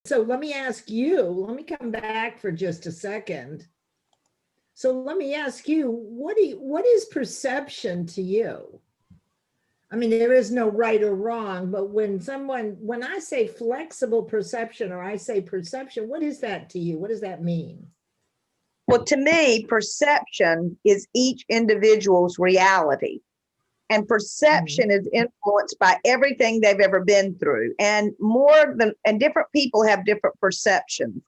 So let me ask you, let me come back for just a second. So let me ask you, what is perception to you? I mean, there is no right or wrong, but when I say flexible perception or I say perception, what is that to you? What does that mean? Well, to me, perception is each individual's reality. And perception is influenced by everything they've ever been through. And different people have different perceptions.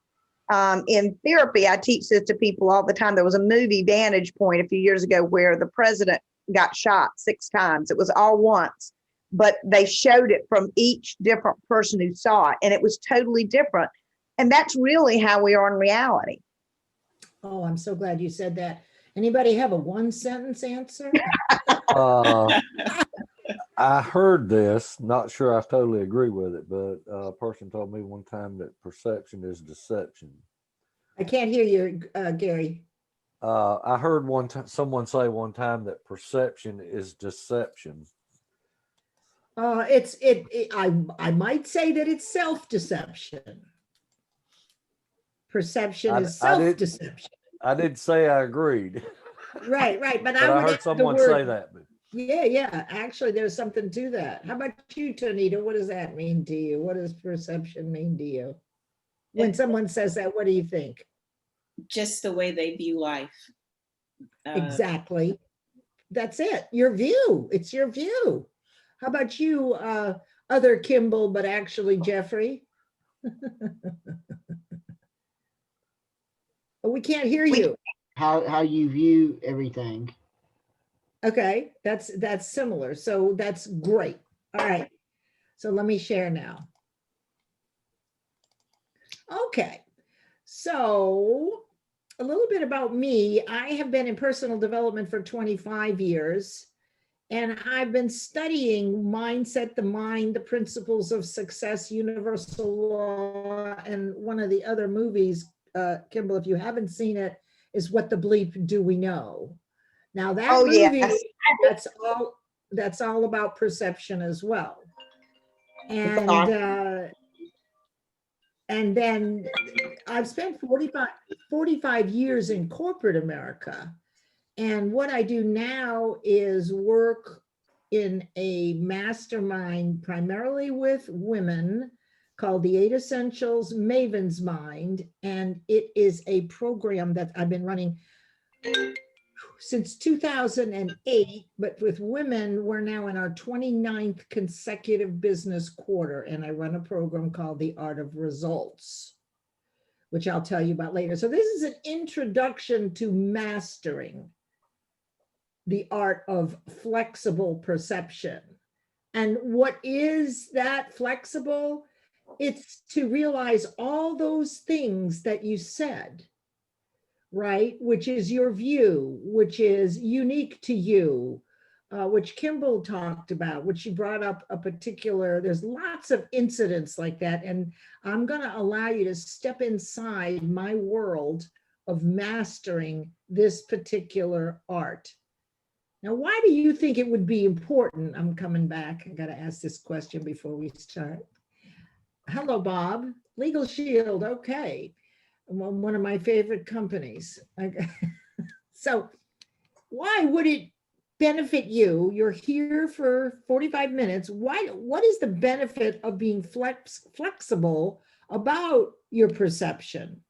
In therapy, I teach this to people all the time. There was a movie, Vantage Point, a few years ago where the president got shot 6 times. It was all once, but they showed it from each different person who saw it, and it was totally different. And that's really how we are in reality. Oh, I'm so glad you said that. Anybody have a 1-sentence answer? I heard this, not sure I totally agree with it, but a person told me one time that perception is deception. I can't hear you, Gary. I heard someone say one time that perception is deception. I might say that it's self-deception. Perception is self-deception. I didn't say I agreed. Right. But, but I heard someone say that. But. Yeah. Actually, there's something to that. How about you, Tonita? What does that mean to you? What does perception mean to you? When someone says that, what do you think? Just the way they view life. Exactly. That's it. Your view. It's your view. How about you, other Kimball, but actually Jeffrey? We can't hear you. How you view everything. Okay, that's similar. So that's great. All right. So let me share now. Okay. So a little bit about me. I have been in personal development for 25 years, and I've been studying mindset, the mind, the principles of success, universal law, and one of the other movies, Kimball, if you haven't seen it, is What the Bleep Do We Know? Now that movie, yes. that's all about perception as well. And then I've spent 45 years in corporate America. And what I do now is work in a mastermind primarily with women called the 8 Essentials Maven's Mind. And it is a program that I've been running since 2008, but with women, we're now in our 29th consecutive business quarter. And I run a program called The Art of Results, which I'll tell you about later. So this is an introduction to mastering the art of flexible perception. And what is that flexible? It's to realize all those things that you said, right? Which is your view, which is unique to you, which Kimball talked about, which she brought up a particular, there's lots of incidents like that. And I'm gonna allow you to step inside my world of mastering this particular art. Now, why do you think it would be important? I'm coming back. I got to ask this question before we start. Hello, Bob. Legal Shield. Okay. One of my favorite companies. So why would it benefit you? You're here for 45 minutes. What is the benefit of being flexible about your perception?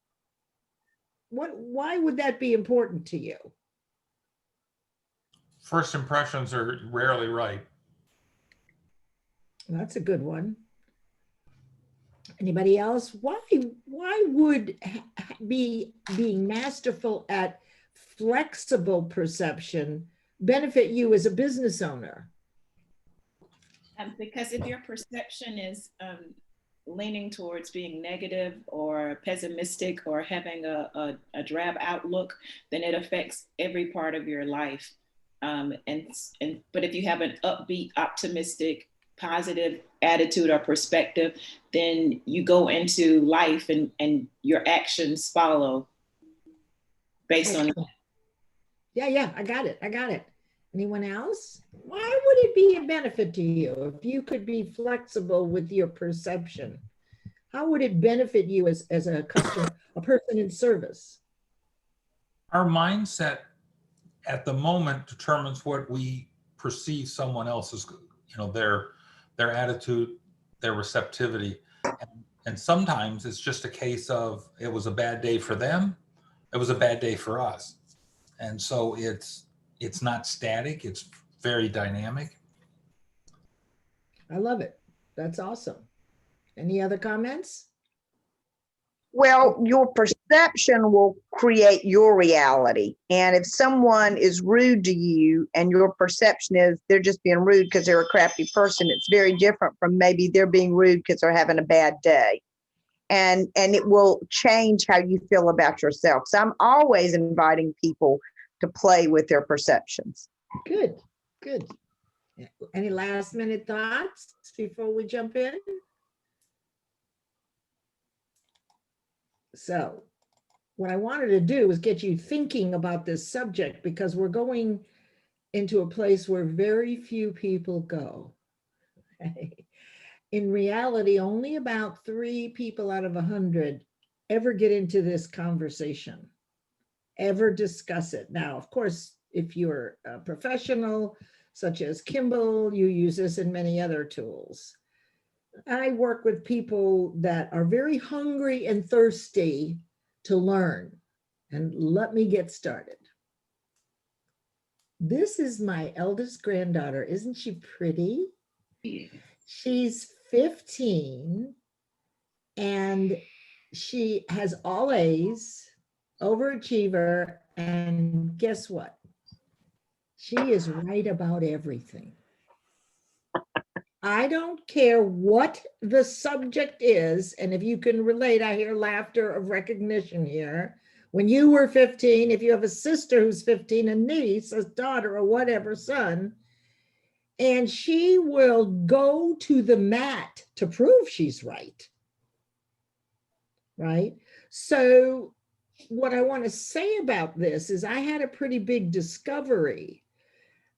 Why would that be important to you? First impressions are rarely right. That's a good one. Anybody else? Why would being masterful at flexible perception benefit you as a business owner? Because if your perception is leaning towards being negative or pessimistic or having a drab outlook, then it affects every part of your life. But if you have an upbeat, optimistic, positive attitude or perspective, then you go into life and your actions follow based on that. Yeah, I got it. Anyone else? Why would it be a benefit to you if you could be flexible with your perception? How would it benefit you as a customer, a person in service? Our mindset at the moment determines what we perceive someone else's, their attitude, their receptivity. And sometimes it's just a case of it was a bad day for them, it was a bad day for us. And so it's not static, it's very dynamic. I love it. That's awesome. Any other comments? Well, your perception will create your reality. And if someone is rude to you and your perception is they're just being rude because they're a crappy person, it's very different from maybe they're being rude because they're having a bad day. And it will change how you feel about yourself. So I'm always inviting people to play with their perceptions. Good, good. Any last minute thoughts before we jump in? So what I wanted to do is get you thinking about this subject, because we're going into a place where very few people go. Okay? In reality, only about 3 people out of 100 ever get into this conversation, ever discuss it. Now, of course, if you're a professional, such as Kimball, you use this in many other tools. I work with people that are very hungry and thirsty to learn. And let me get started. This is my eldest granddaughter. Isn't she pretty? She's 15 and she has all A's, overachiever, and guess what? She is right about everything. I don't care what the subject is, and if you can relate, I hear laughter of recognition here. When you were 15, if you have a sister who's 15, a niece, a daughter, or whatever, son, and she will go to the mat to prove she's right. Right? So what I want to say about this is I had a pretty big discovery.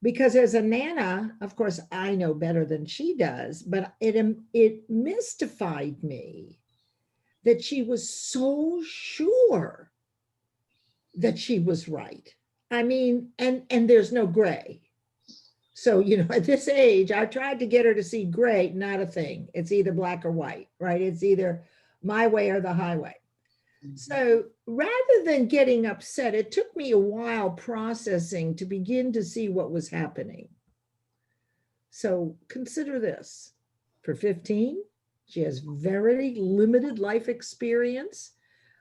Because as a Nana, of course, I know better than she does, but it mystified me that she was so sure that she was right. I mean, and there's no gray. So, at this age, I tried to get her to see gray, not a thing. It's either black or white, right? It's either my way or the highway. So rather than getting upset, it took me a while processing to begin to see what was happening. So consider this. For 15, she has very limited life experience,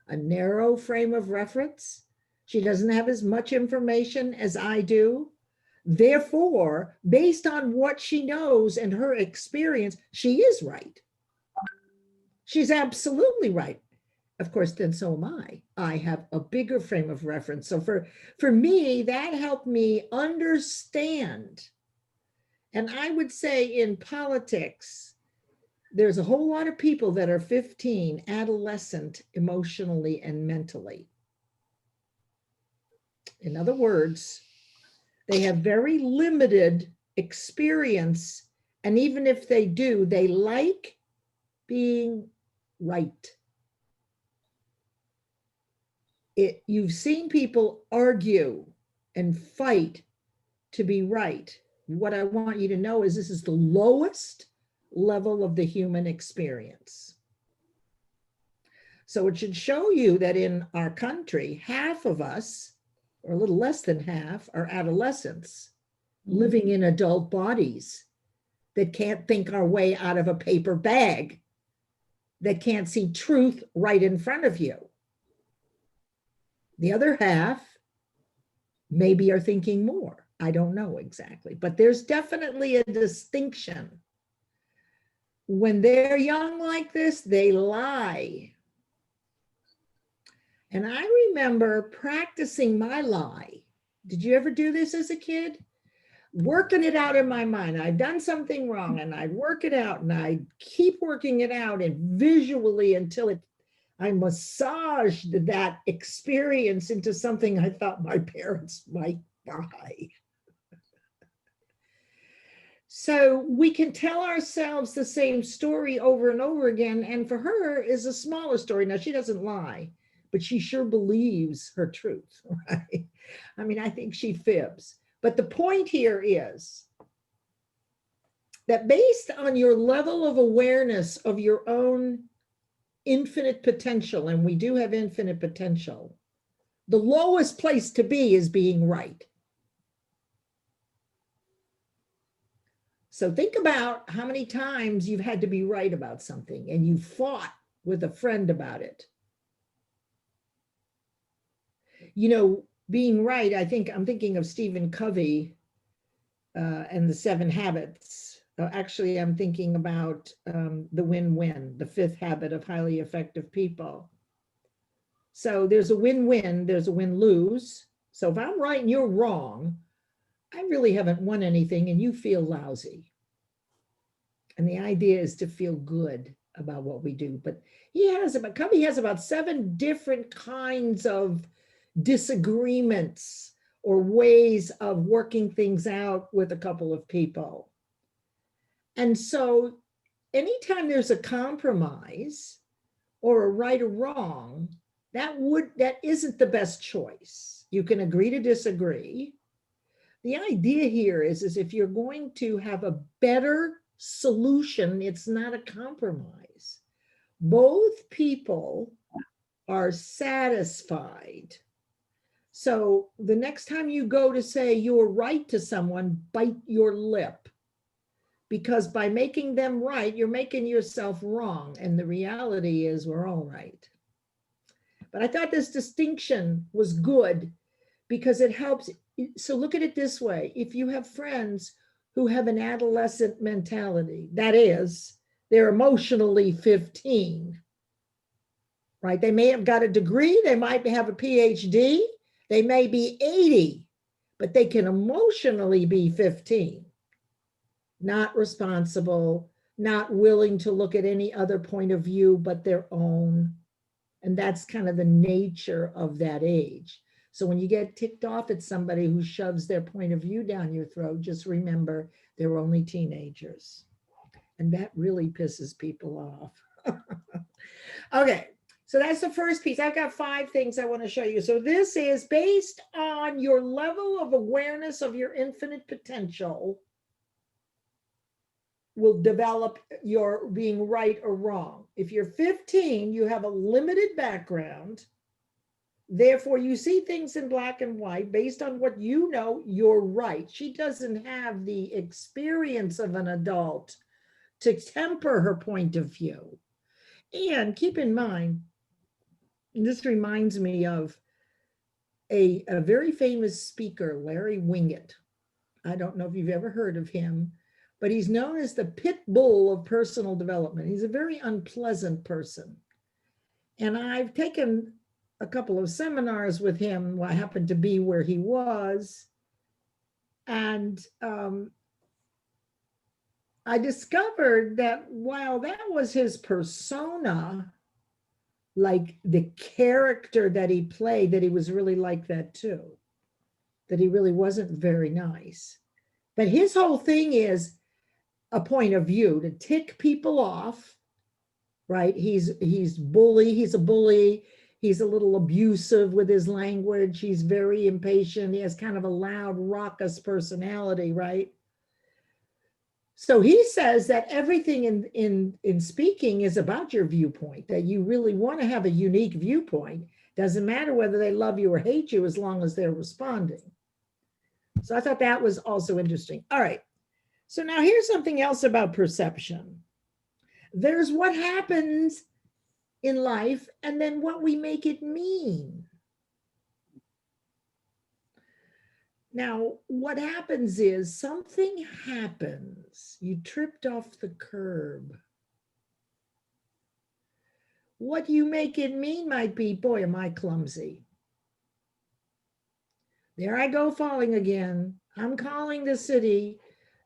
a narrow frame of reference. She doesn't have as much information as I do. Therefore, based on what she knows and her experience, she is right. She's absolutely right. Of course, then so am I. I have a bigger frame of reference. So for me, that helped me understand. And I would say in politics, there's a whole lot of people that are 15, adolescent, emotionally and mentally. In other words, they have very limited experience. And even if they do, they like being right. You've seen people argue and fight to be right. What I want you to know is this is the lowest level of the human experience. So it should show you that in our country, half of us, or a little less than half, are adolescents living in adult bodies that can't think our way out of a paper bag, that can't see truth right in front of you. The other half maybe are thinking more. I don't know exactly, but there's definitely a distinction. When they're young like this, they lie. And I remember practicing my lie. Did you ever do this as a kid? Working it out in my mind. I've done something wrong and I'd work it out and I'd keep working it out and visually until I massaged that experience into something I thought my parents might buy. So we can tell ourselves the same story over and over again. And for her is a smaller story. Now, she doesn't lie, but she sure believes her truth, right? I mean, I think she fibs. But the point here is that based on your level of awareness of your own infinite potential, and we do have infinite potential, the lowest place to be is being right. So think about how many times you've had to be right about something and you fought with a friend about it. You know, being right, I'm thinking of Stephen Covey and the 7 Habits. Actually, I'm thinking about the win-win, the 5th habit of highly effective people. So there's a win-win, there's a win-lose. So if I'm right and you're wrong, I really haven't won anything and you feel lousy. And the idea is to feel good about what we do. But Covey has about 7 different kinds of disagreements or ways of working things out with a couple of people. And so anytime there's a compromise or a right or wrong, that isn't the best choice. You can agree to disagree. The idea here is if you're going to have a better solution, it's not a compromise. Both people are satisfied. So the next time you go to say you're right to someone, bite your lip. Because by making them right, you're making yourself wrong. And the reality is we're all right. But I thought this distinction was good because it helps. So look at it this way. If you have friends who have an adolescent mentality, that is, they're emotionally 15, right? They may have got a degree, they might have a PhD, they may be 80, but they can emotionally be 15, not responsible, not willing to look at any other point of view but their own. And that's kind of the nature of that age. So when you get ticked off at somebody who shoves their point of view down your throat, just remember they're only teenagers. And that really pisses people off. Okay, so that's the first piece. I've got 5 things I want to show you. So this is based on your level of awareness of your infinite potential will develop your being right or wrong. If you're 15, you have a limited background. Therefore, you see things in black and white based on what you know, you're right. She doesn't have the experience of an adult to temper her point of view. And keep in mind, this reminds me of a very famous speaker, Larry Winget. I don't know if you've ever heard of him, but he's known as the pit bull of personal development. He's a very unpleasant person. And I've taken a couple of seminars with him. I happened to be where he was. And I discovered that while that was his persona, like the character that he played, that he was really like that too, that he really wasn't very nice. But his whole thing is a point of view to tick people off, right? He's a bully. He's a little abusive with his language. He's very impatient. He has kind of a loud, raucous personality, right? So he says that everything in speaking is about your viewpoint, that you really want to have a unique viewpoint. Doesn't matter whether they love you or hate you as long as they're responding. So I thought that was also interesting. All right. So now here's something else about perception. There's what happens in life and then what we make it mean. Now, what happens is something happens. You tripped off the curb. What you make it mean might be, boy, am I clumsy. There I go falling again. I'm calling the city.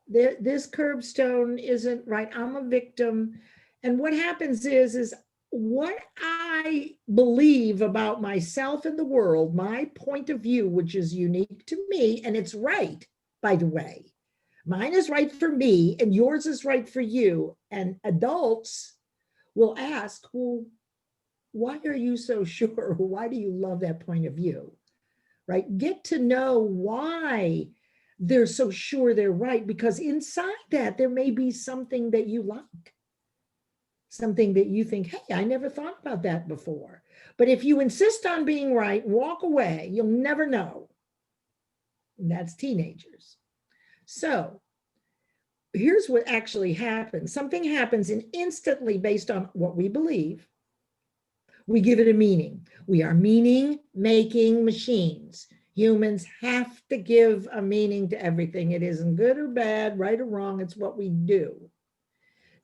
This curbstone isn't right. I'm a victim. And what happens is what I believe about myself and the world, my point of view, which is unique to me, and it's right, by the way. Mine is right for me and yours is right for you. And adults will ask, well, why are you so sure? Why do you love that point of view? Right? Get to know why they're so sure they're right, because inside that there may be something that you like, something that you think, hey, I never thought about that before. But if you insist on being right, walk away, you'll never know. And that's teenagers. So here's what actually happens. Something happens, and instantly, based on what we believe, we give it a meaning. We are meaning-making machines. Humans have to give a meaning to everything. It isn't good or bad, right or wrong. It's what we do.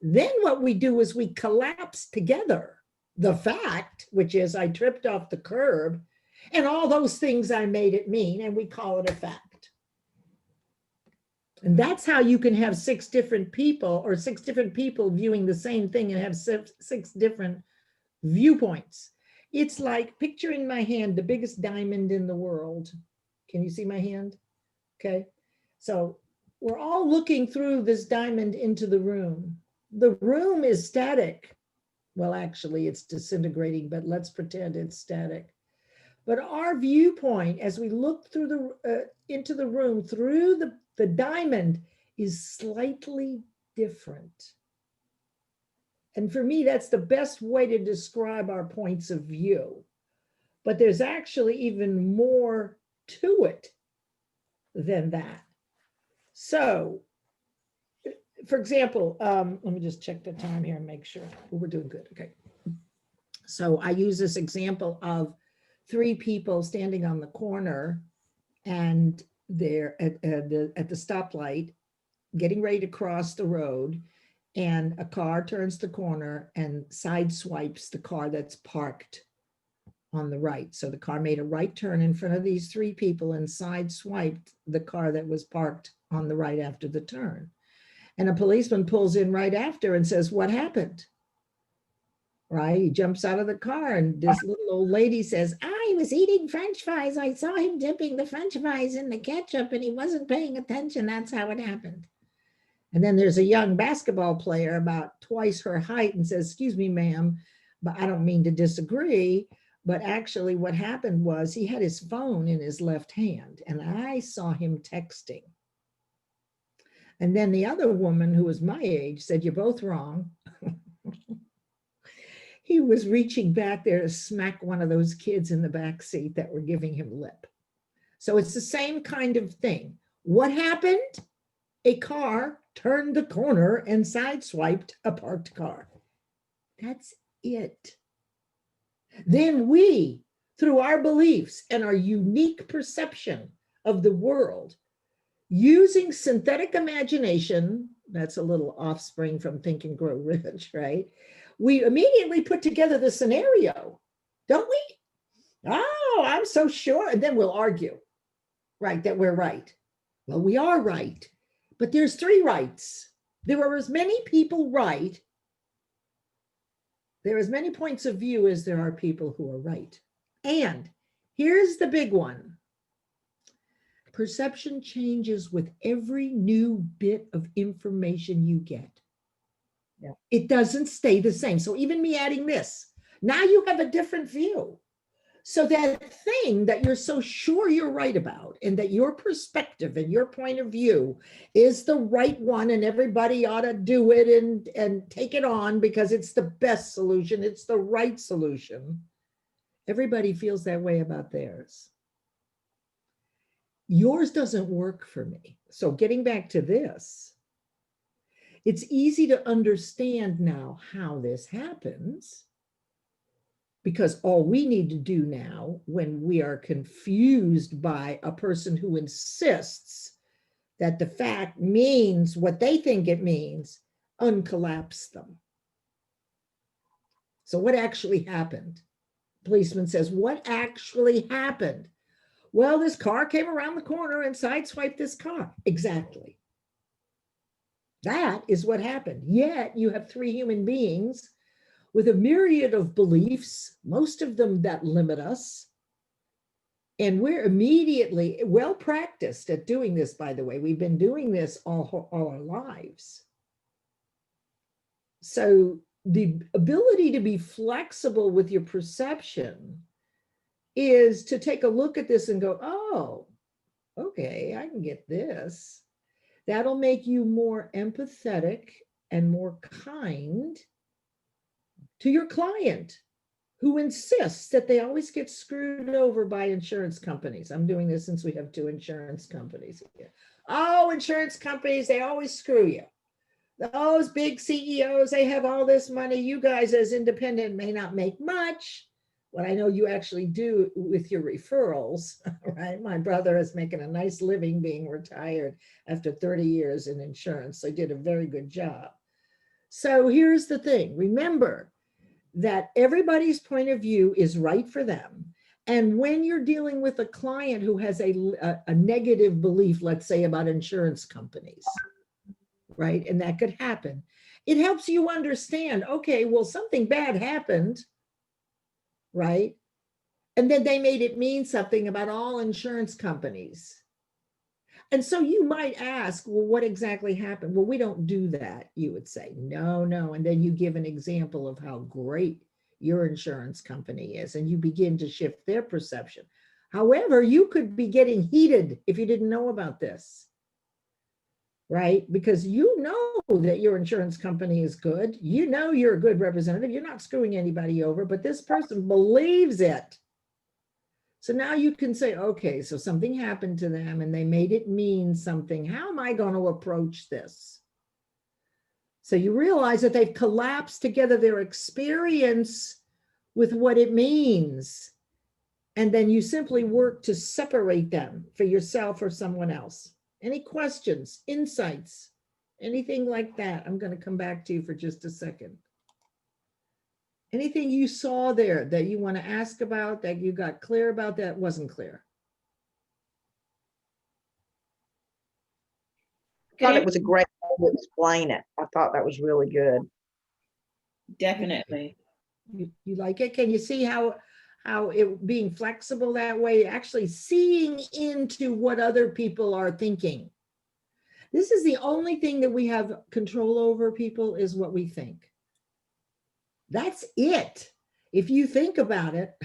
Then what we do is we collapse together the fact, which is I tripped off the curb, and all those things I made it mean, and we call it a fact. And that's how you can have 6 different people, or 6 different people viewing the same thing and have 6 different viewpoints. It's like, picture in my hand the biggest diamond in the world. Can you see my hand? Okay. So we're all looking through this diamond into the room. The room is static. Well, actually, it's disintegrating, but let's pretend it's static. But our viewpoint, as we look through into the room through the diamond, is slightly different. And for me, that's the best way to describe our points of view. But there's actually even more to it than that. So, for example, let me just check the time here and make sure we're doing good. Okay. So I use this example of 3 people standing on the corner, and they're at the stoplight, getting ready to cross the road, and a car turns the corner and sideswipes the car that's parked on the right. So the car made a right turn in front of these 3 people and sideswiped the car that was parked on the right after the turn. And a policeman pulls in right after and says, what happened? Right? He jumps out of the car, and this little old lady says, I was eating French fries. I saw him dipping the French fries in the ketchup and he wasn't paying attention. That's how it happened. And then there's a young basketball player about twice her height and says, excuse me, ma'am, but I don't mean to disagree, but actually what happened was he had his phone in his left hand and I saw him texting. And then the other woman, who was my age, said, you're both wrong. He was reaching back there to smack one of those kids in the back seat that were giving him lip. So it's the same kind of thing. What happened? A car turned the corner and sideswiped a parked car. That's it. Then we, through our beliefs and our unique perception of the world, using synthetic imagination, that's a little offspring from Think and Grow Rich, right? We immediately put together the scenario, don't we? Oh, I'm so sure. And then we'll argue, right, that we're right. Well, we are right, but there's 3 rights. There are as many people right. There are as many points of view as there are people who are right. And here's the big one. Perception changes with every new bit of information you get. Yeah. It doesn't stay the same. So even me adding this, now you have a different view. So that thing that you're so sure you're right about, and that your perspective and your point of view is the right one, and everybody ought to do it and take it on because it's the best solution, it's the right solution. Everybody feels that way about theirs. Yours doesn't work for me. So getting back to this, it's easy to understand now how this happens, because all we need to do now, when we are confused by a person who insists that the fact means what they think it means, uncollapse them. So what actually happened? Policeman says, what actually happened? Well, this car came around the corner and sideswiped this car. Exactly. That is what happened. Yet you have 3 human beings with a myriad of beliefs, most of them that limit us, And we're immediately well practiced at doing this, by the way. We've been doing this all our lives. So the ability to be flexible with your perception is to take a look at this and go, oh, okay, I can get this. That'll make you more empathetic and more kind to your client who insists that they always get screwed over by insurance companies. I'm doing this since we have 2 insurance companies here. Oh, insurance companies, they always screw you. Those big CEOs, they have all this money. You guys as independent may not make much. What I know you actually do with your referrals, right? My brother is making a nice living being retired after 30 years in insurance. So he did a very good job. So here's the thing. Remember that everybody's point of view is right for them. And when you're dealing with a client who has a negative belief, let's say about insurance companies, right? And that could happen. It helps you understand, okay, well, something bad happened, right? And then they made it mean something about all insurance companies. And so you might ask, well, what exactly happened? Well, we don't do that, you would say. No. And then you give an example of how great your insurance company is, and you begin to shift their perception. However, you could be getting heated if you didn't know about this, right? Because you know that your insurance company is good. You know you're a good representative. You're not screwing anybody over, but this person believes it. So now you can say, okay, so something happened to them and they made it mean something. How am I going to approach this? So you realize that they've collapsed together their experience with what it means. And then you simply work to separate them for yourself or someone else. Any questions, insights, anything like that? I'm going to come back to you for just a second. Anything you saw there that you want to ask about, that you got clear about, that wasn't clear? I thought it was a great way to explain it. I thought that was really good. Definitely. You like it? Can you see how it being flexible that way, actually seeing into what other people are thinking? This is the only thing that we have control over, people, is what we think. That's it. If you think about it,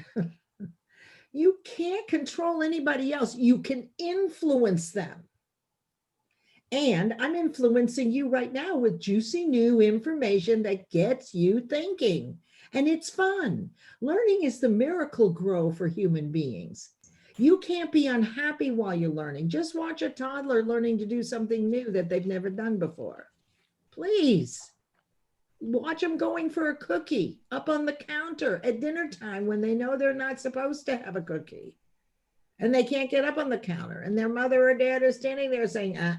you can't control anybody else. You can influence them. And I'm influencing you right now with juicy new information that gets you thinking. And it's fun. Learning is the miracle grow for human beings. You can't be unhappy while you're learning. Just watch a toddler learning to do something new that they've never done before. Please. Watch them going for a cookie up on the counter at dinner time when they know they're not supposed to have a cookie. And they can't get up on the counter. And their mother or dad is standing there saying, and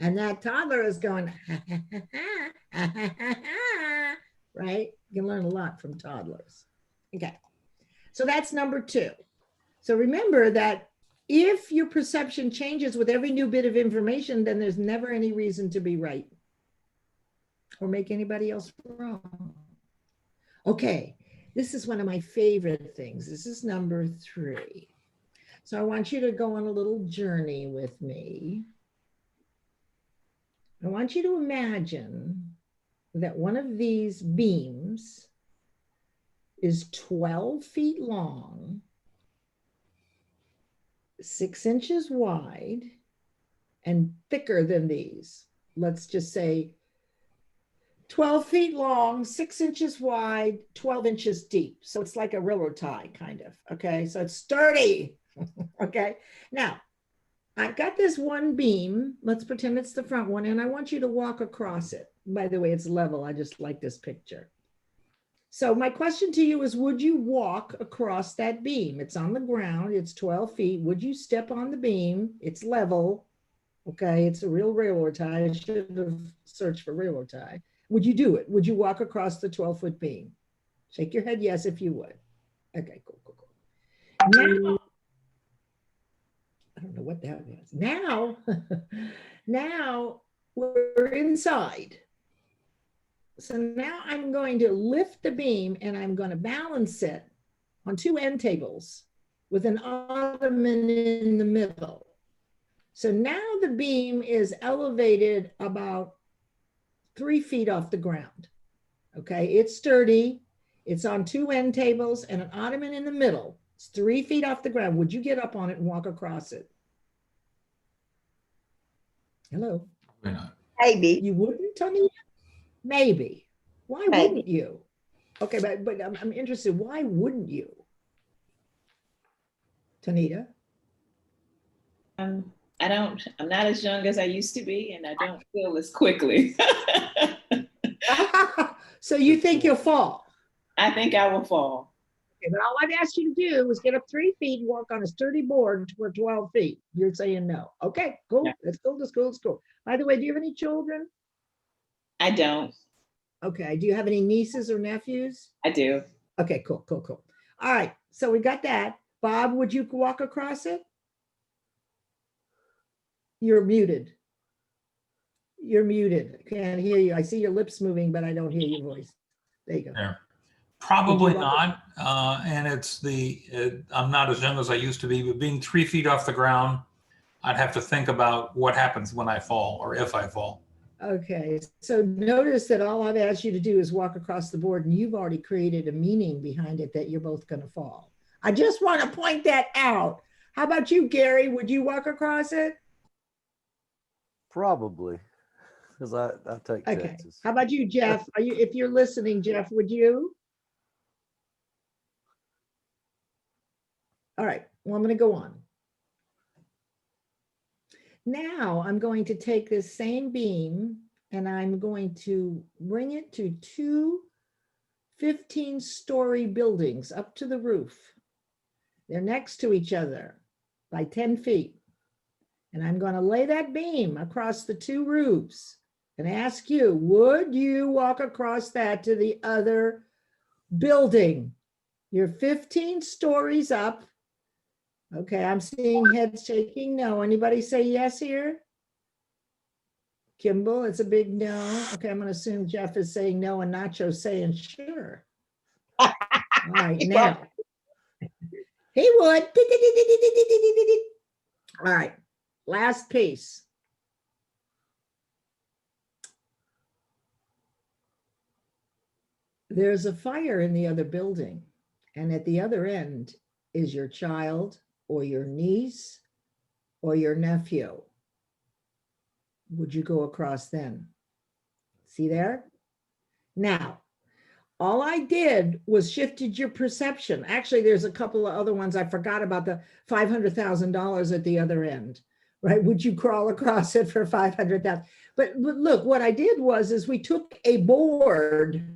that toddler is going, right? You can learn a lot from toddlers. Okay. So that's number 2. So remember that if your perception changes with every new bit of information, then there's never any reason to be right or make anybody else wrong. Okay, this is one of my favorite things. This is number 3. So I want you to go on a little journey with me. I want you to imagine that one of these beams is 12 feet long, 6 inches wide, and thicker than these. Let's just say 12 feet long, 6 inches wide, 12 inches deep. So it's like a railroad tie, kind of. Okay, so it's sturdy. Okay, now I've got this one beam. Let's pretend it's the front one, and I want you to walk across it. By the way, it's level. I just like this picture. So my question to you is, would you walk across that beam? It's on the ground. It's 12 feet. Would you step on the beam? It's level. Okay, it's a real railroad tie. I should have searched for railroad tie. Would you do it? Would you walk across the 12-foot beam? Shake your head yes if you would. Okay, cool. Now, I don't know what that is. Now we're inside. So now I'm going to lift the beam and I'm going to balance it on 2 end tables. with an ottoman in the middle. So now the beam is elevated about 3 feet off the ground. Okay, it's sturdy. It's on 2 end tables and an ottoman in the middle. It's 3 feet off the ground. Would you get up on it and walk across it? Hello? Probably not. Maybe. You wouldn't, Tony? Maybe. Why Maybe. wouldn't you? Okay, but I'm interested. Why wouldn't you? Tanita? I'm not as young as I used to be, and I don't feel as quickly. So you think you'll fall? I think I will fall. Okay, but all I've asked you to do is get up 3 feet and walk on a sturdy board for 12 feet. You're saying no. Okay, cool. Yeah. Let's go to school. Let's go. By the way, do you have any children? I don't. Okay. Do you have any nieces or nephews? I do. Okay, cool. All right. So we got that. Bob, would you walk across it? You're muted. You're muted. I can't hear you. I see your lips moving, but I don't hear your voice. There you go. Yeah. Probably Would you not. And I'm not as young as I used to be, but being 3 feet off the ground, I'd have to think about what happens when I fall or if I fall. Okay, so notice that all I've asked you to do is walk across the board and you've already created a meaning behind it that you're both going to fall. I just want to point that out. How about you, Gary? Would you walk across it? Probably, because I take Okay. chances. How about you, Jeff? If you're listening, Jeff, would you? All right, well, I'm going to go on. Now I'm going to take this same beam and I'm going to bring it to 2 15-story buildings up to the roof. They're next to each other by 10 feet. And I'm going to lay that beam across the 2 roofs and ask you, would you walk across that to the other building? You're 15 stories up. Okay, I'm seeing heads shaking no. Anybody say yes here? Kimball, it's a big no. Okay, I'm gonna assume Jeff is saying no and Nacho's saying sure. All right, now. He would. All right, last piece. There's a fire in the other building, and at the other end is your child or your niece or your nephew. Would you go across then? See there? Now, all I did was shifted your perception. Actually, there's a couple of other ones. I forgot about the $500,000 at the other end, right? Would you crawl across it for 500,000? But look, what I did was we took a board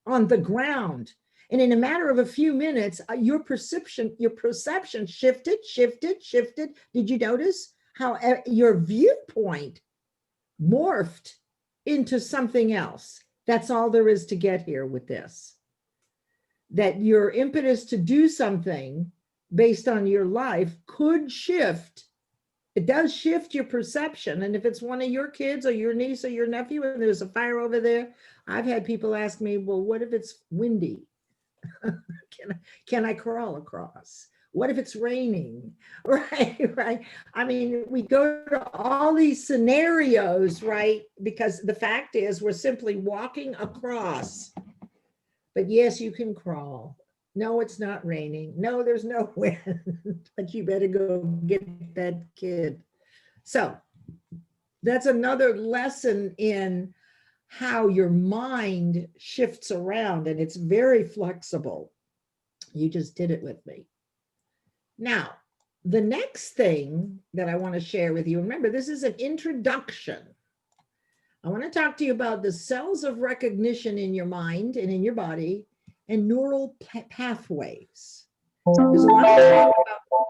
on the ground, and in a matter of a few minutes, your perception shifted. Did you notice how your viewpoint morphed into something else? That's all there is to get here with this. That your impetus to do something based on your life could shift. It does shift your perception. And if it's one of your kids or your niece or your nephew and there's a fire over there, I've had people ask me, well, what if it's windy? Can I crawl across? What if it's raining? Right. I mean, we go to all these scenarios, right? Because the fact is we're simply walking across. But yes, you can crawl. No, it's not raining. No, there's no wind, but you better go get that kid. So that's another lesson in how your mind shifts around, and it's very flexible. You just did it with me. Now, the next thing that I want to share with you, remember, this is an introduction. I want to talk to you about the cells of recognition in your mind and in your body and neural pathways. There's a lot of talk about,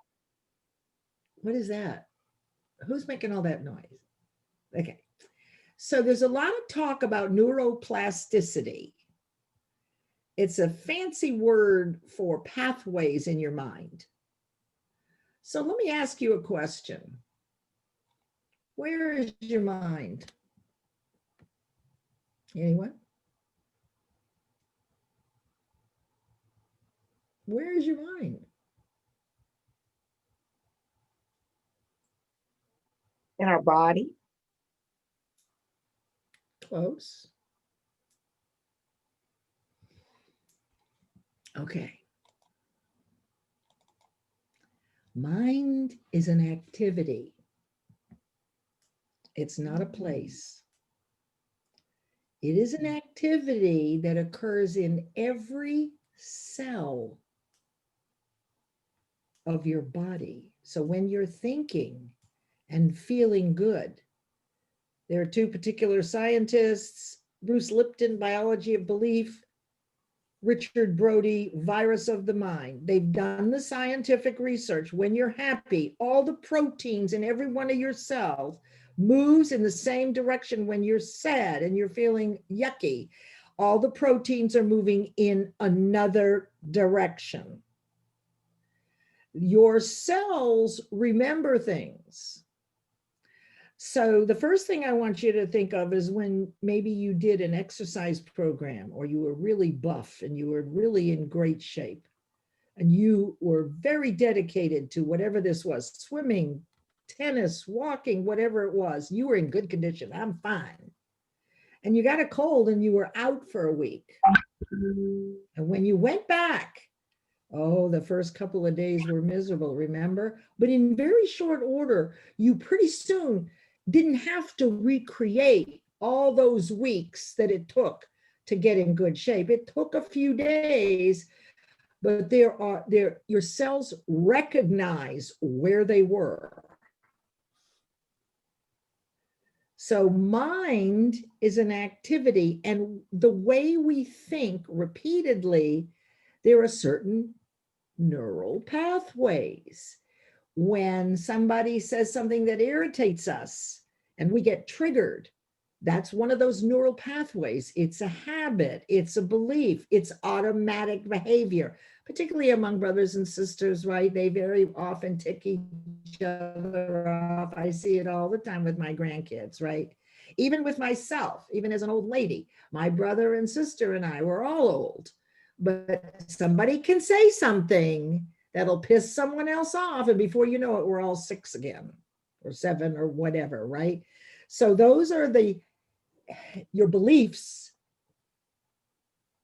what is that? Who's making all that noise? Okay. So there's a lot of talk about neuroplasticity. It's a fancy word for pathways in your mind. So let me ask you a question. Where is your mind? Anyone? Where is your mind? In our body. Close. Okay. Mind is an activity. It's not a place. It is an activity that occurs in every cell of your body. So when you're thinking and feeling good, there are two particular scientists, Bruce Lipton, Biology of Belief, Richard Brody, Virus of the Mind. They've done the scientific research. When you're happy, all the proteins in every one of your cells moves in the same direction. When you're sad and you're feeling yucky, all the proteins are moving in another direction. Your cells remember things. So the first thing I want you to think of is when maybe you did an exercise program or you were really buff and you were really in great shape and you were very dedicated to whatever this was, swimming, tennis, walking, whatever it was, you were in good condition. I'm fine. And you got a cold and you were out for a week. And when you went back, oh, the first couple of days were miserable, remember? But in very short order, you pretty soon didn't have to recreate all those weeks that it took to get in good shape. It took a few days, but your cells recognize where they were. So mind is an activity, and the way we think repeatedly, there are certain neural pathways. When somebody says something that irritates us and we get triggered, that's one of those neural pathways. It's a habit, it's a belief, it's automatic behavior, particularly among brothers and sisters, right? They very often tick each other off. I see it all the time with my grandkids, right? Even with myself, even as an old lady, my brother and sister and I were all old, but somebody can say something that'll piss someone else off, and before you know it, we're all 6 again, or 7, or whatever, right? So those are your beliefs.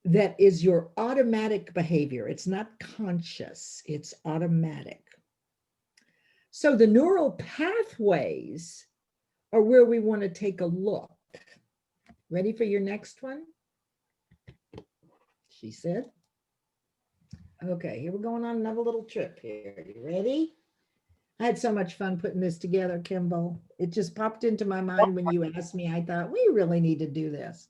That is your automatic behavior. It's not conscious, it's automatic. So the neural pathways are where we want to take a look. Ready for your next one? She said. Okay, here we're going on another little trip here. You ready? I had so much fun putting this together, Kimball. It just popped into my mind when you asked me. I thought, we really need to do this.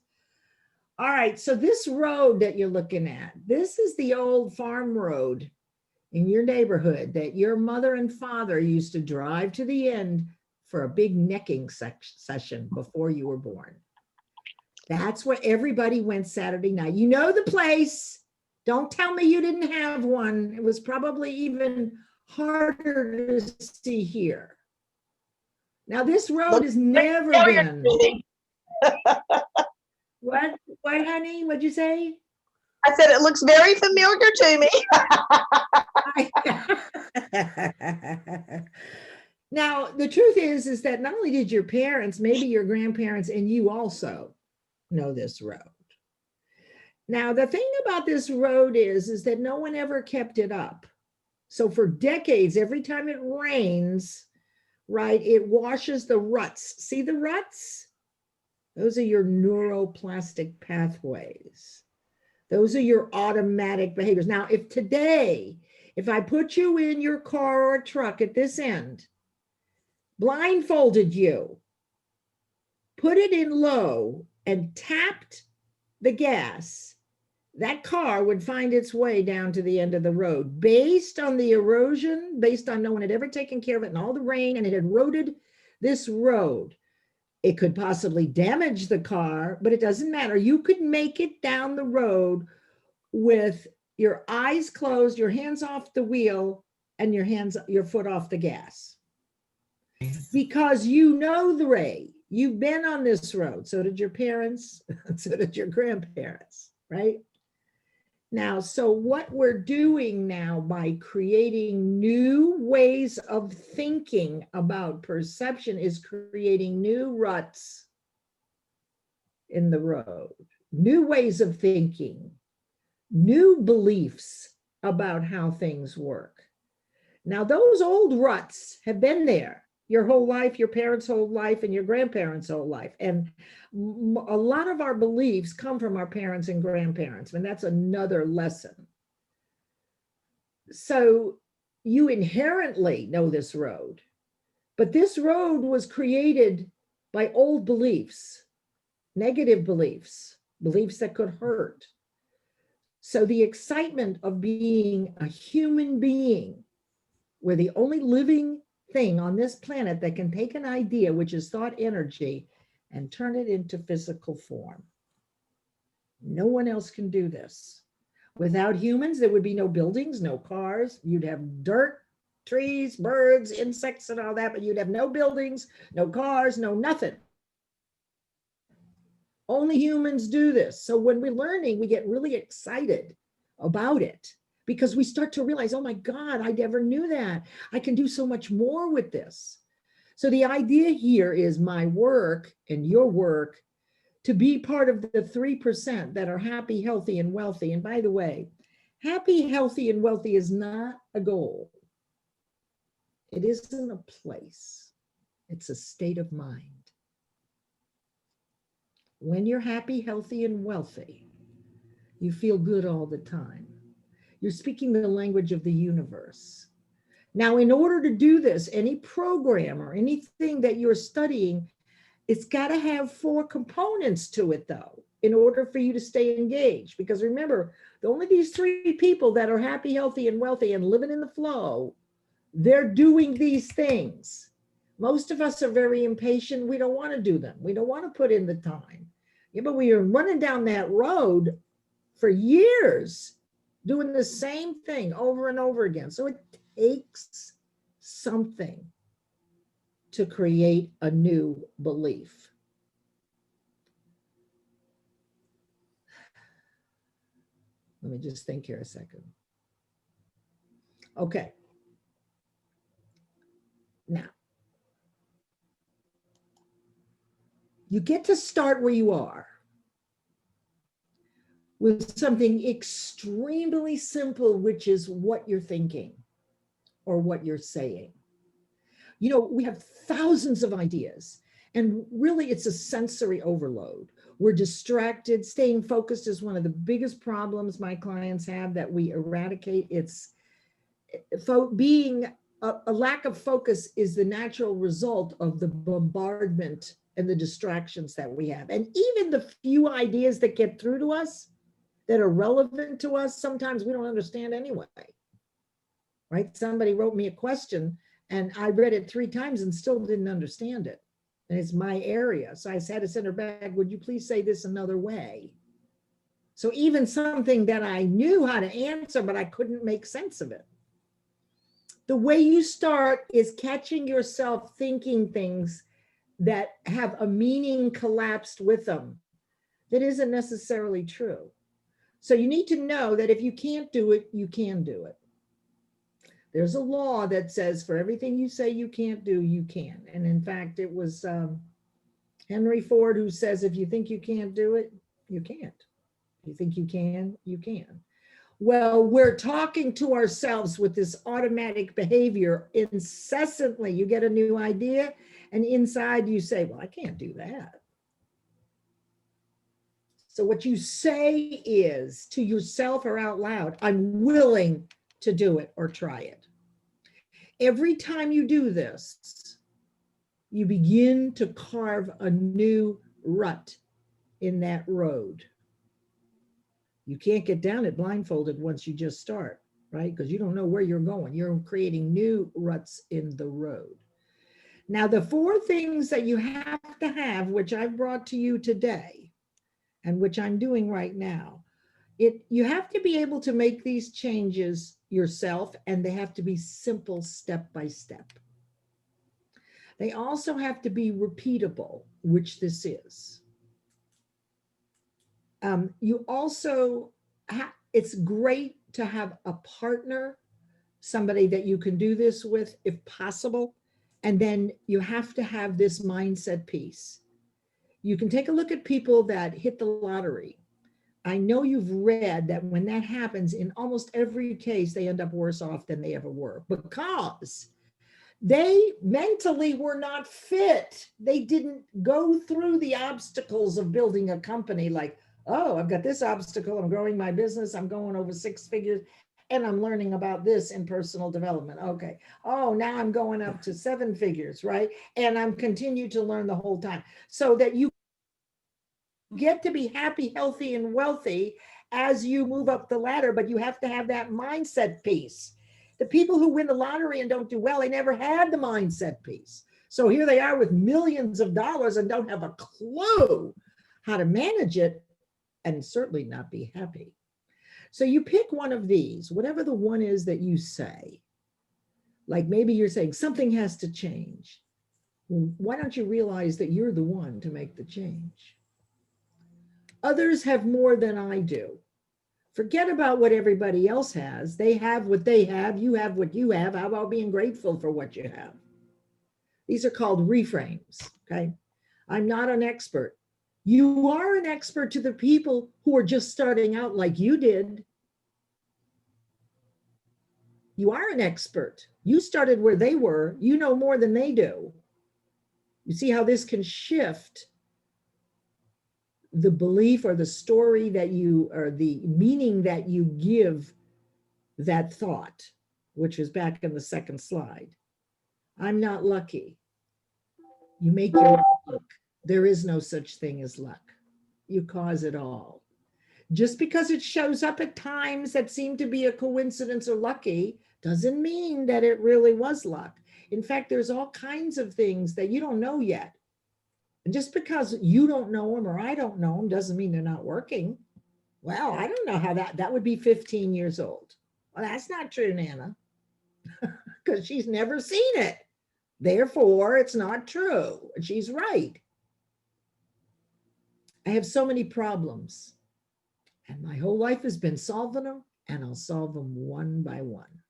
All right, so this road that you're looking at, this is the old farm road in your neighborhood that your mother and father used to drive to the end for a big necking session before you were born. That's where everybody went Saturday night. You know the place. Don't tell me you didn't have one. It was probably even harder to see here. Now this road has never been. What, honey? What'd you say? I said it looks very familiar to me. Now, the truth is that not only did your parents, maybe your grandparents and you also know this road. Now, the thing about this road is that no one ever kept it up. So for decades, every time it rains, right, it washes the ruts. See the ruts? Those are your neuroplastic pathways. Those are your automatic behaviors. Now, if I put you in your car or truck at this end, blindfolded you, put it in low and tapped the gas, that car would find its way down to the end of the road based on the erosion, based on no one had ever taken care of it and all the rain, and it had eroded this road. It could possibly damage the car, but it doesn't matter. You could make it down the road with your eyes closed, your hands off the wheel, and your foot off the gas. Because you know the way. You've been on this road. So did your parents. So did your grandparents, right? Now, so what we're doing now by creating new ways of thinking about perception is creating new ruts in the road, new ways of thinking, new beliefs about how things work. Now, those old ruts have been there your whole life, your parents' whole life, and your grandparents' whole life. And a lot of our beliefs come from our parents and grandparents, and that's another lesson. So you inherently know this road, but this road was created by old beliefs, negative beliefs, beliefs that could hurt. So the excitement of being a human being, we're the only living thing on this planet that can take an idea, which is thought energy, and turn it into physical form. No one else can do this. Without humans, there would be no buildings, no cars. You'd have dirt, trees, birds, insects, and all that, but you'd have no buildings, no cars, no nothing. Only humans do this. So when we're learning, we get really excited about it, because we start to realize, oh my God, I never knew that. I can do so much more with this. So the idea here is my work and your work to be part of the 3% that are happy, healthy, and wealthy. And by the way, happy, healthy, and wealthy is not a goal. It isn't a place. It's a state of mind. When you're happy, healthy, and wealthy, you feel good all the time. You're speaking the language of the universe. Now, in order to do this, any program or anything that you're studying, it's got to have 4 components to it, though, in order for you to stay engaged. Because remember, only these 3 people that are happy, healthy, and wealthy and living in the flow, they're doing these things. Most of us are very impatient. We don't want to do them. We don't want to put in the time. Yeah, but we are running down that road for years, doing the same thing over and over again. So it takes something to create a new belief. Let me just think here a second. Okay. Now, you get to start where you are with something extremely simple, which is what you're thinking or what you're saying. You know, we have thousands of ideas, and really it's a sensory overload. We're distracted. Staying focused is one of the biggest problems my clients have that we eradicate. It's being a lack of focus is the natural result of the bombardment and the distractions that we have. And even the few ideas that get through to us that are relevant to us, sometimes we don't understand anyway, right? Somebody wrote me a question and I read it 3 times and still didn't understand it. And it's my area. So I had to send her back, would you please say this another way? So even something that I knew how to answer, but I couldn't make sense of it. The way you start is catching yourself thinking things that have a meaning collapsed with them that isn't necessarily true. So you need to know that if you can't do it, you can do it. There's a law that says for everything you say you can't do, you can. And in fact, it was Henry Ford who says, if you think you can't do it, you can't. If you think you can, you can. Well, we're talking to ourselves with this automatic behavior incessantly. You get a new idea and inside you say, well, I can't do that. So what you say is to yourself or out loud, I'm willing to do it or try it. Every time you do this, you begin to carve a new rut in that road. You can't get down it blindfolded once you just start, right? Because you don't know where you're going. You're creating new ruts in the road. Now, the 4 things that you have to have, which I've brought to you today, and which I'm doing right now, you have to be able to make these changes yourself, and they have to be simple step by step. They also have to be repeatable, which this is. You also it's great to have a partner, somebody that you can do this with if possible. And then you have to have this mindset piece. You can take a look at people that hit the lottery. I know you've read that when that happens, in almost every case, they end up worse off than they ever were because they mentally were not fit. They didn't go through the obstacles of building a company like, oh, I've got this obstacle, I'm growing my business, I'm going over 6 figures, and I'm learning about this in personal development. Okay. Oh, now I'm going up to 7 figures, right? And I'm continue to learn the whole time so that you get to be happy, healthy, and wealthy as you move up the ladder, but you have to have that mindset piece. The people who win the lottery and don't do well, they never had the mindset piece. So here they are with millions of dollars and don't have a clue how to manage it and certainly not be happy. So you pick one of these, whatever the one is that you say. Like maybe you're saying something has to change. Well, why don't you realize that you're the one to make the change? Others have more than I do. Forget about what everybody else has. They have what they have. You have what you have. How about being grateful for what you have? These are called reframes, okay? I'm not an expert. You are an expert to the people who are just starting out like you did. You are an expert. You started where they were. You know more than they do. You see how this can shift the belief or the story that you, or the meaning that you give that thought, which is back in the second slide. I'm not lucky. You make your luck. There is no such thing as luck. You cause it all. Just because it shows up at times that seem to be a coincidence or lucky doesn't mean that it really was luck. In fact, there's all kinds of things that you don't know yet. And just because you don't know them or I don't know them doesn't mean they're not working. Well, I don't know how that would be 15 years old. Well, that's not true, Nana, because she's never seen it. Therefore, it's not true. She's right. I have so many problems, and my whole life has been solving them, and I'll solve them one by one.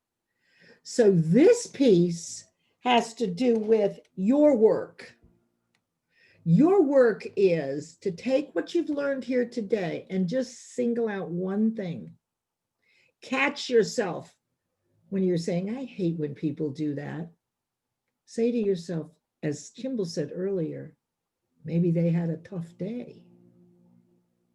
So this piece has to do with your work. Your work is to take what you've learned here today and just single out one thing. Catch yourself when you're saying, I hate when people do that. Say to yourself, as Kimball said earlier, maybe they had a tough day,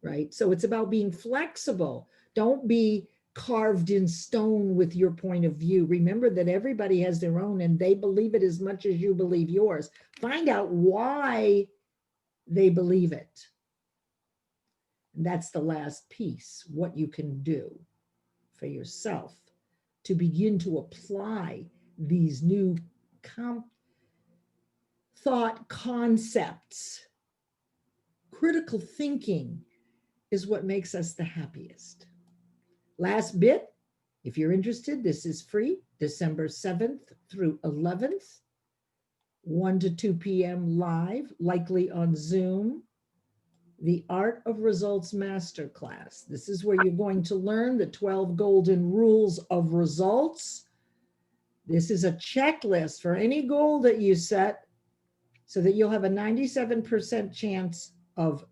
right? So it's about being flexible. Don't be carved in stone with your point of view. Remember that everybody has their own and they believe it as much as you believe yours. Find out why they believe it. And that's the last piece, what you can do for yourself to begin to apply these new thought concepts. Critical thinking is what makes us the happiest. Last bit, if you're interested, this is free, December 7th through 11th, 1 to 2 p.m. live, likely on Zoom. The Art of Results Masterclass. This is where you're going to learn the 12 golden rules of results. This is a checklist for any goal that you set so that you'll have a 97% chance of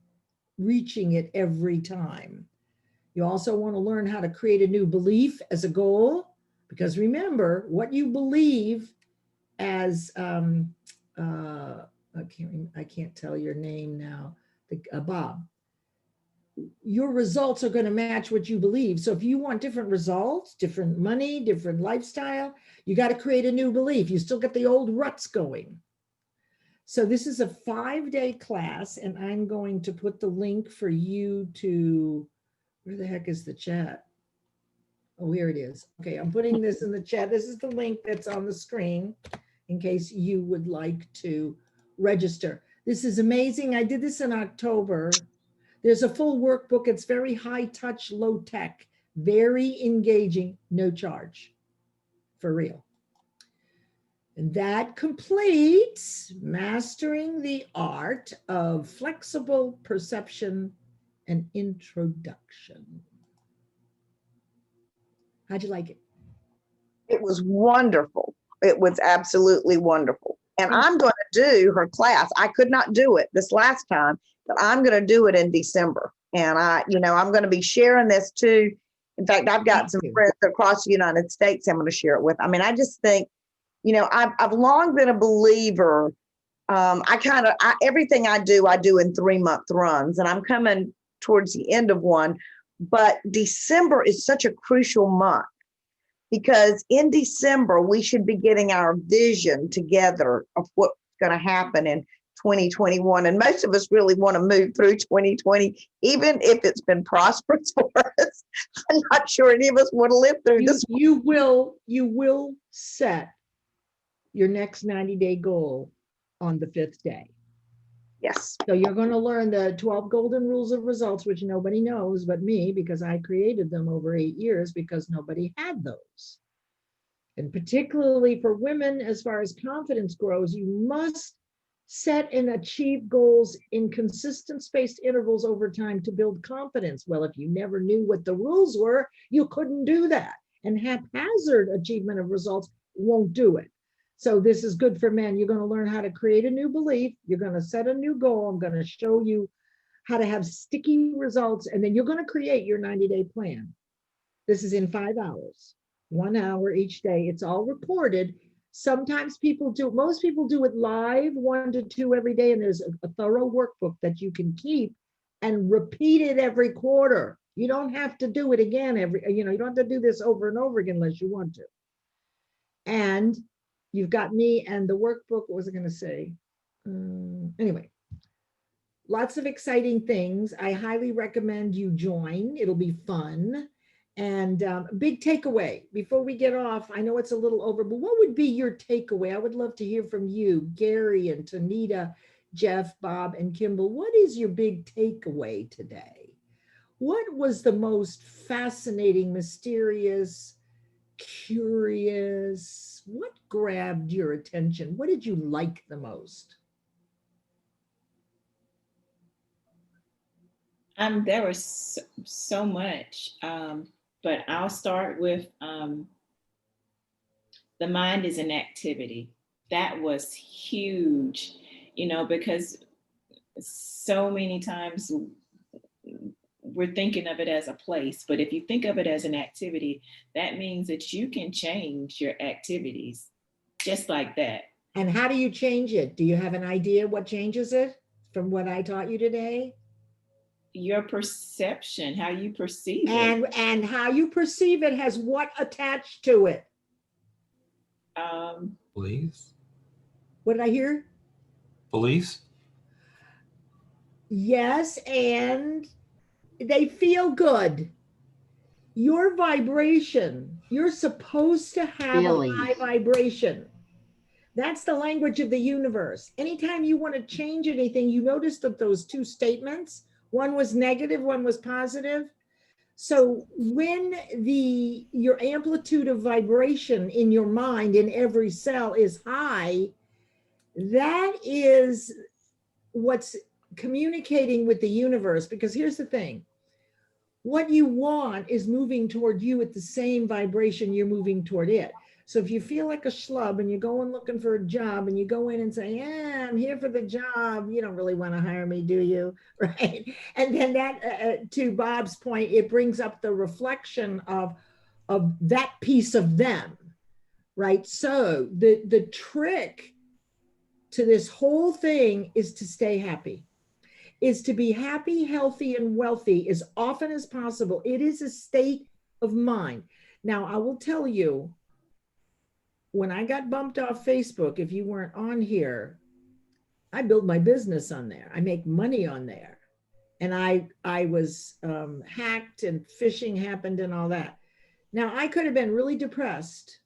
reaching it every time. You also want to learn how to create a new belief as a goal, because remember, what you believe as, I can't tell your name now, Bob, your results are going to match what you believe. So if you want different results, different money, different lifestyle, you got to create a new belief. You still got the old ruts going. So this is a 5-day class, and I'm going to put the link for you to, where the heck is the chat? Oh, here it is. Okay, I'm putting this in the chat. This is the link that's on the screen in case you would like to register. This is amazing. I did this in October. There's a full workbook. It's very high touch, low tech, very engaging, no charge, for real. And that completes Mastering the Art of Flexible Perception and Introduction. How'd you like it? It was wonderful. It was absolutely wonderful. And Mm. I'm going to do her class. I could not do it this last time, but I'm going to do it in December. And I'm going to be sharing this too. In fact, I've got Thank some you. friends across the United States I'm going to share it with. I mean, I just think, I've long been a believer. Everything I do in 3-month runs, and I'm coming towards the end of one. But December is such a crucial month, because in December, we should be getting our vision together of what's going to happen in 2021. And most of us really want to move through 2020, even if it's been prosperous for us. I'm not sure any of us want to live through this. You will set your next 90-day goal on the 5th day. Yes. So you're going to learn the 12 golden rules of results, which nobody knows but me, because I created them over 8 years because nobody had those. And particularly for women, as far as confidence grows, you must set and achieve goals in consistent spaced intervals over time to build confidence. Well, if you never knew what the rules were, you couldn't do that. And haphazard achievement of results won't do it. So this is good for men. You're going to learn how to create a new belief. You're going to set a new goal. I'm going to show you how to have sticky results. And then you're going to create your 90-day plan. This is in 5 hours, 1 hour each day. It's all recorded. Sometimes most people do it live, 1 to 2 every day. And there's a thorough workbook that you can keep and repeat it every quarter. You don't have to do it again you don't have to do this over and over again unless you want to. And you've got me and the workbook. What was I going to say? Anyway, lots of exciting things. I highly recommend you join. It'll be fun. And big takeaway before we get off. I know it's a little over, but what would be your takeaway? I would love to hear from you, Gary and Tanita, Jeff, Bob, and Kimball. What is your big takeaway today? What was the most fascinating, mysterious, curious? What grabbed your attention? What did you like the most? There was so much, but I'll start with the mind is an activity. That was huge, because so many times we're thinking of it as a place, but if you think of it as an activity, that means that you can change your activities just like that. And how do you change it? Do you have an idea what changes it from what I taught you today? Your perception, how you perceive it. And how you perceive it has what attached to it? Beliefs. What did I hear? Beliefs. Yes, and they feel good. Your vibration, you're supposed to have Feelings. a high vibration. That's the language of the universe. Anytime you want to change anything, you notice that those 2 statements, one was negative, one was positive. So when your amplitude of vibration in your mind, in every cell, is high, that is what's communicating with the universe. Because here's the thing. What you want is moving toward you at the same vibration you're moving toward it. So if you feel like a schlub and you're going looking for a job and you go in and say, yeah, I'm here for the job, you don't really want to hire me, do you? Right. And then that, to Bob's point, it brings up the reflection of that piece of them, right? So the trick to this whole thing is to stay happy. Is to be happy, healthy, and wealthy as often as possible. It is a state of mind. Now, I will tell you, when I got bumped off Facebook, if you weren't on here, I built my business on there. I make money on there. And I was hacked and phishing happened and all that. Now, I could have been really depressed.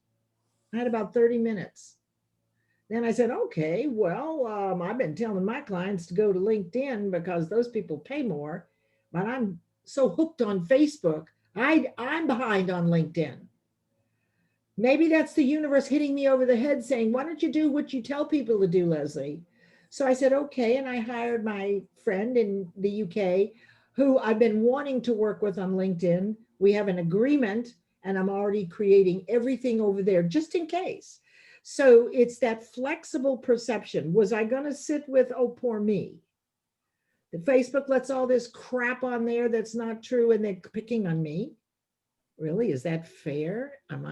I had about 30 minutes. Then I said, okay, well, I've been telling my clients to go to LinkedIn because those people pay more, but I'm so hooked on Facebook. I'm behind on LinkedIn. Maybe that's the universe hitting me over the head saying, why don't you do what you tell people to do, Leslie? So I said, okay. And I hired my friend in the UK who I've been wanting to work with on LinkedIn. We have an agreement. and I'm already creating everything over there just in case. So it's that flexible perception. Was I going to sit with, oh, poor me? The Facebook lets all this crap on there that's not true and they're picking on me. Really? Is that fair? Can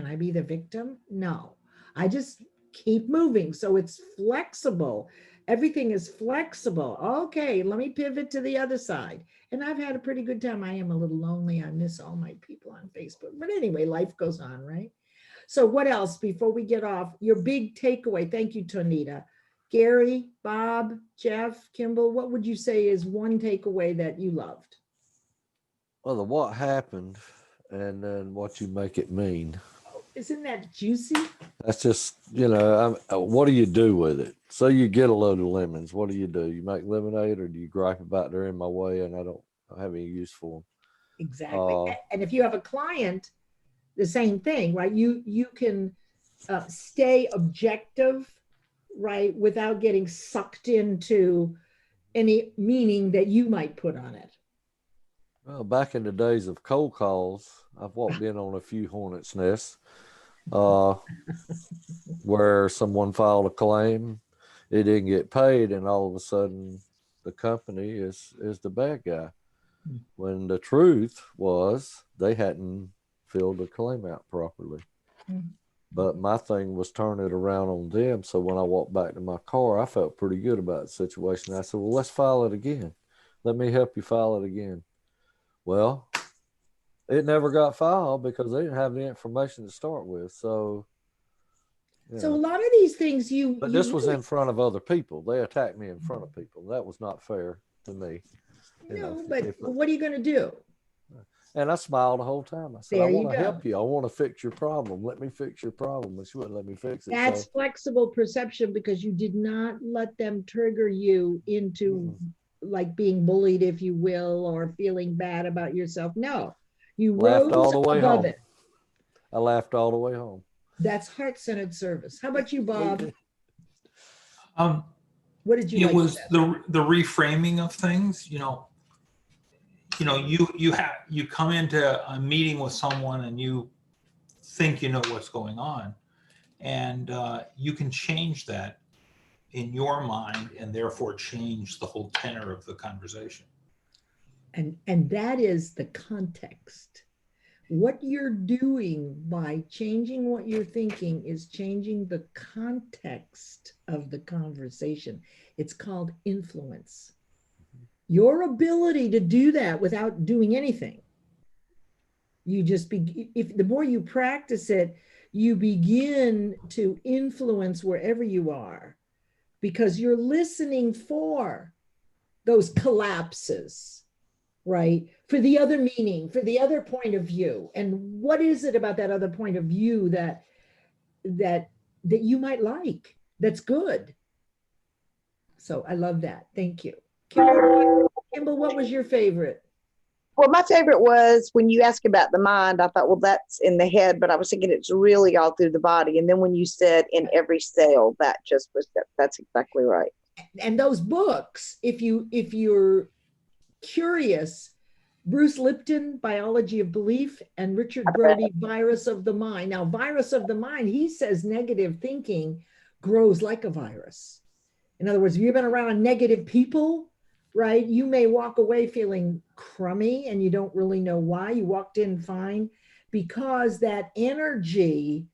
I be the victim? No, I just keep moving. So it's flexible. Everything is flexible. Okay, let me pivot to the other side. And I've had a pretty good time. I am a little lonely. I miss all my people on Facebook. But anyway, life goes on, right? So what else before we get off? Your big takeaway. Thank you, Tonita. Gary, Bob, Jeff, Kimball, what would you say is one takeaway that you loved? Well, the what happened and then what you make it mean. Isn't that juicy? That's just, what do you do with it? So you get a load of lemons. What do? You make lemonade, or do you gripe about they're in my way and I don't have any use for them? Exactly. And if you have a client, the same thing, right? You can stay objective, right, without getting sucked into any meaning that you might put on it. Well, back in the days of cold calls, I've walked in on a few hornet's nests where someone filed a claim, it didn't get paid, and all of a sudden the company is the bad guy. When the truth was they hadn't filled the claim out properly. But my thing was turn it around on them. So when I walked back to my car, I felt pretty good about the situation. I said, well, let's file it again. Let me help you file it again. Well, it never got filed because they didn't have the information to start with. So a lot of these things but this was in front of other people. They attacked me in front of people. That was not fair to me. But what are you going to do? And I smiled the whole time. I said, There I you want to go. help you. I want to fix your problem. Let me fix your problem. And she wouldn't let me fix it. That's So, flexible perception, because you did not let them trigger you into like being bullied, if you will, or feeling bad about yourself. No, you laughed rose all the way above home. it. I laughed all the way home. That's heart-centered service. How about you, Bob? Um, What did you it like was about the reframing of things. You come into a meeting with someone and you think you know what's going on, and you can change that in your mind and therefore change the whole tenor of the conversation. And that is the context. What you're doing by changing what you're thinking is changing the context of the conversation. It's called influence. Your ability to do that without doing anything. You just if the more you practice it, you begin to influence wherever you are, because you're listening for those collapses, right? For the other meaning, for the other point of view. And what is it about that other point of view that you might like, that's good? So I love that. Thank you. Kimball, what was your favorite? Well, my favorite was when you asked about the mind, I thought, well, that's in the head, but I was thinking it's really all through the body. And then when you said in every cell, that's exactly right. And those books, if you're curious, Bruce Lipton, Biology of Belief, and Richard Brody, Virus of the Mind. Now, Virus of the Mind, he says negative thinking grows like a virus. In other words, if you've been around negative people, right, you may walk away feeling crummy and you don't really know why. You walked in fine because that energy,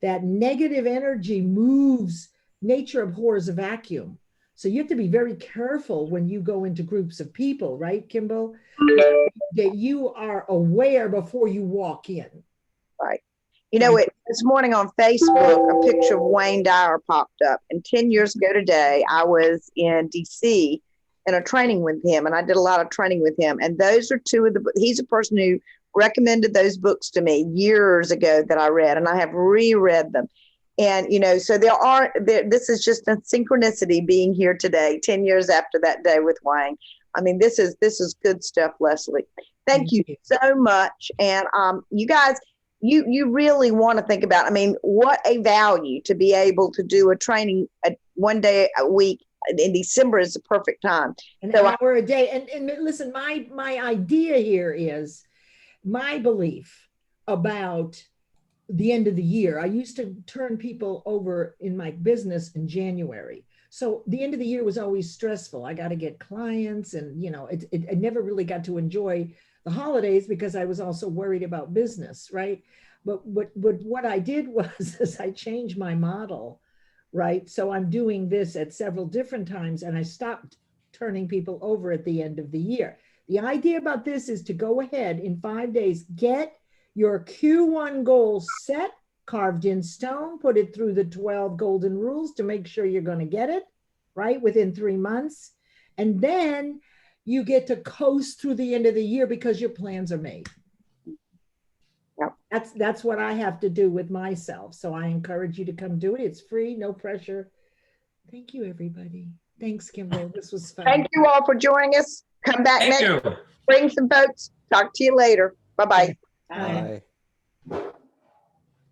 that negative energy moves. Nature abhors a vacuum. So you have to be very careful when you go into groups of people, right, Kimball? That you are aware before you walk in. Right. This morning on Facebook, a picture of Wayne Dyer popped up. And 10 years ago today, I was in DC in a training with him, and I did a lot of training with him. And those are two of he's a person who recommended those books to me years ago that I read, and I have reread them. And, so this is just a synchronicity being here today, 10 years after that day with Wayne. I mean, this is good stuff, Leslie. Thank you so much. And you guys, you really want to think about, what a value to be able to do a training one day a week. In December is the perfect time. An hour a day. And listen, my idea here is my belief about the end of the year. I used to turn people over in my business in January. So the end of the year was always stressful. I got to get clients and, you know, I never really got to enjoy the holidays because I was also worried about business, right? But what I did was is I changed my model, right? So I'm doing this at several different times and I stopped turning people over at the end of the year. The idea about this is to go ahead in 5 days, get your Q1 goal set, carved in stone, put it through the 12 golden rules to make sure you're going to get it, right, within 3 months. And then you get to coast through the end of the year because your plans are made. Yep. That's what I have to do with myself. So I encourage you to come do it. It's free, no pressure. Thank you, everybody. Thanks, Kimberly. This was fun. Thank you all for joining us. Come back Thank next, you. bring some folks. Talk to you later. Bye-bye. Bye. Bye.